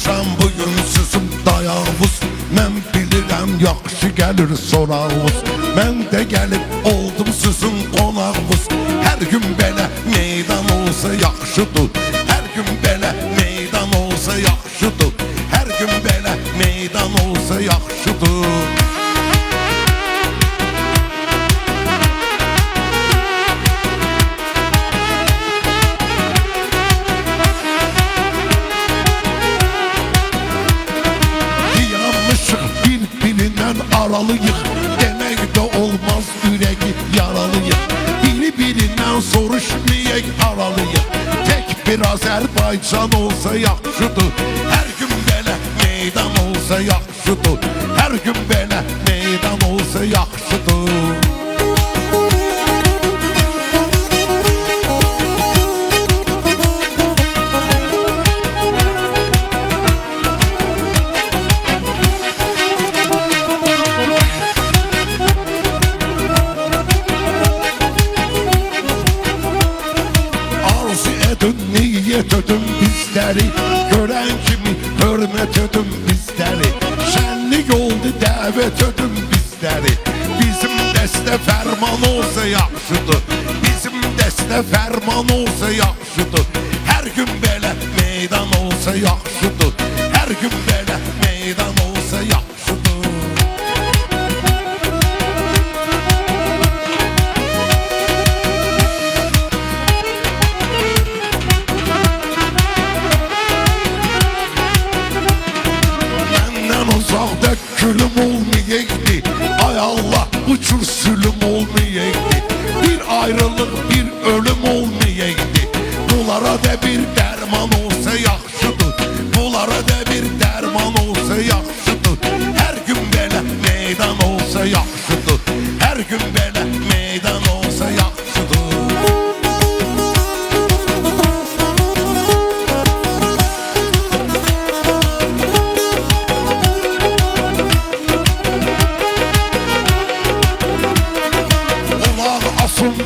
Akşam bugün sizin dayağınız, mən bilirəm yaxşı gəlir sorağınız. Mən də gəlib oldum sizin qonağınız. Hər gün belə meydan olsa yaxşıdır, hər gün belə meydan olsa yaxşıdır, hər gün belə meydan olsa yaxşıdır. Aralıyıq, demək də olmaz ürəyi yaralıyıq. Biri-birindən soruşmayaq aralıyıq. Tək bir Azərbaycan olsa yaxşıdır, hər gün belə meydan olsa yaxşıdır, hər gün belə meydan olsa yaxşıdır. Niyyət ödüm bizləri, görən kimi hörmət ödüm bizləri. Şənlik oldu dəvət ödüm bizləri. Bizim dəstə fərman olsa yaxşıdır, bizim dəstə fərman olsa yaxşıdır. Hər gün belə meydan olsa yaxşıdır, hər gün belə meydan olsa yaxşıdır. Uzaqda gülüm olmayaydı, ay Allah uçur sülüm olmayaydı. Bir ayrılıq, bir ölüm olmayaydı. Bunlara da bir dərman olsa yaxşıdır, bunlara da bir dərman olsa yaxşıdır. Hər gün belə meydan olsa yaxşıdır, hər gün belə meydan olsa yaxşıdır.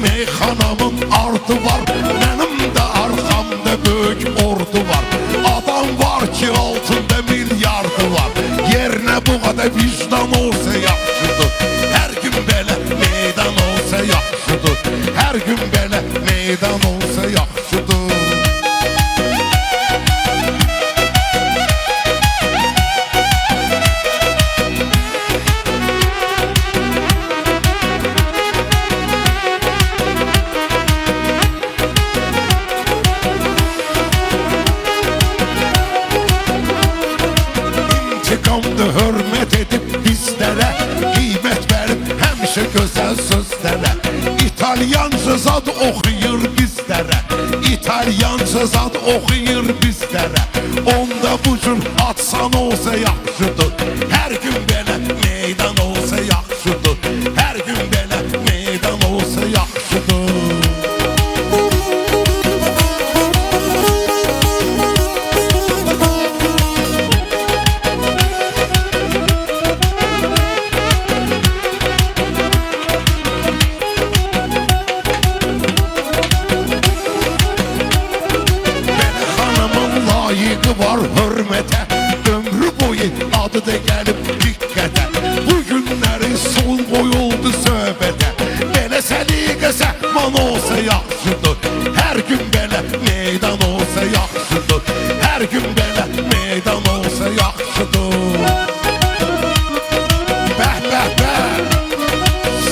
Meyxanamın ardı var, mənim də arxamda böyük ordu var. Adam var ki altında milyardı var, yerinə bu qədər vicdan olsa yaxşıdır. Hər gün belə meydan olsa yaxşıdır, hər gün belə meydan olsa yaxşıdır. İntiqamda hörmət edib bizlərə, qiymət verib həmişə gözəl sözlərə. İtalyanca zad oxuyur bizlərə, İtalyanca zad oxuyur bizlərə. Onda bu cür atsan olsa yaxşıdır, hər gün belə meydan olsa yaxşıdır, hər gün belə meydan olsa yaxşıdır. Var hörmətə, ömrü boyu adı da gəlib diqqətə. Bu günləri sol qoyuldu söhbətə, belə səliqə səhman olsa yaxşıdır, hər gün belə meydan olsa yaxşıdır, hər gün belə meydan olsa yaxşıdır. Bəh, bəh, bəh,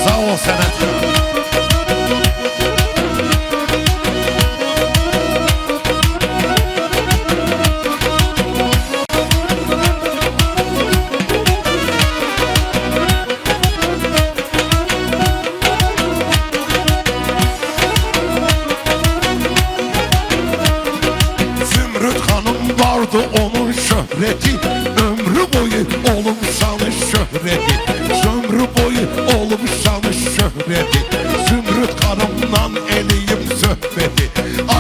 sağ ol sənətkar. Onun şöhreti, ömrü boyu olumşanı şöhreti, ömrü boyu olumşanı şöhreti. Zümrüt xanımdan eləyim söhbəti,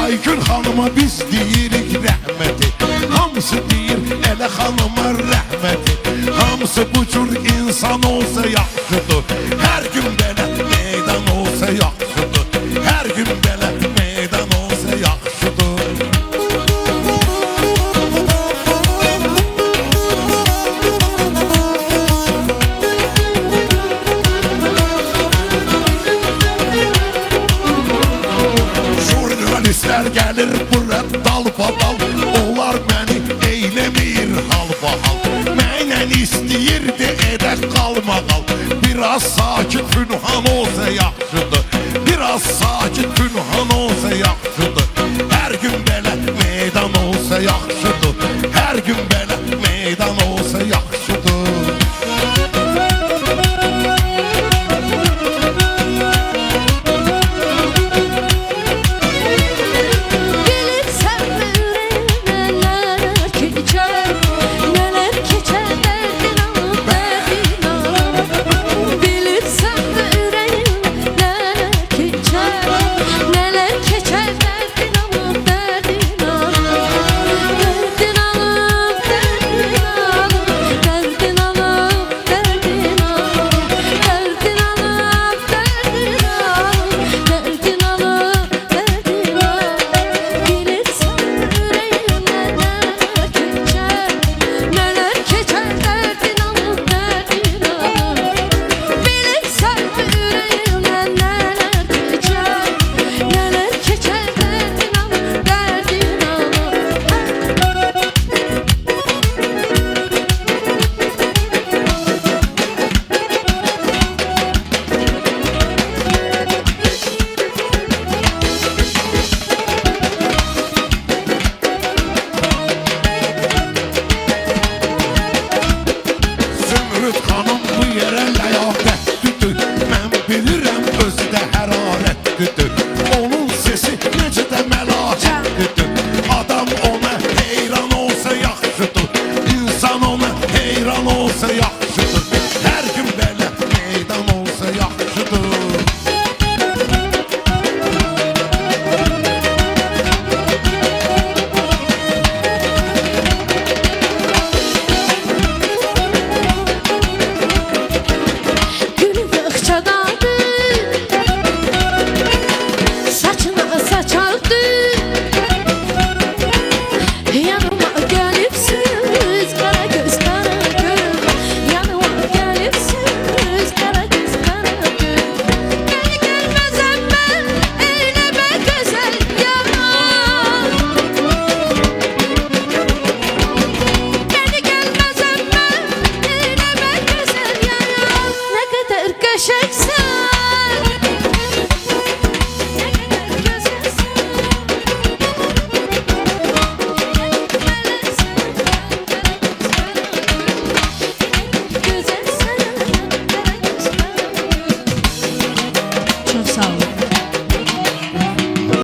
Aygün xanıma biz deyirik rəhməti. Hamısı deyir elə xanıma rəhməti, hamısı bu cür insan olsa yaxşıdır, hər gün belə meydan olsa yaxşıdır, hər gün belə meydan olsa yaxşıdır. Turistler gelir bura dalbadal, onlar məni eylemir halbahal. Mənlə istəyirdi edək qalmaqal, biraz sakit pünhan olsa yaxşıdır, biraz sakit pünhan olsa yaxşıdır. Hər gün belə meydan olsa yaxşıdır, hər gün belə meydan olsa yaxşıdır. Xanım bu yerə ləyaqətlidir, mən bilirəm özü də hərarətlidir. Onun sesi necə də məlakətlidir, adam ona heyran olsa yaxşıdır, insan ona heyran olsa yaxşıdır, hər gün belə meydan olsa yaxşıdır. Çok sağ olun.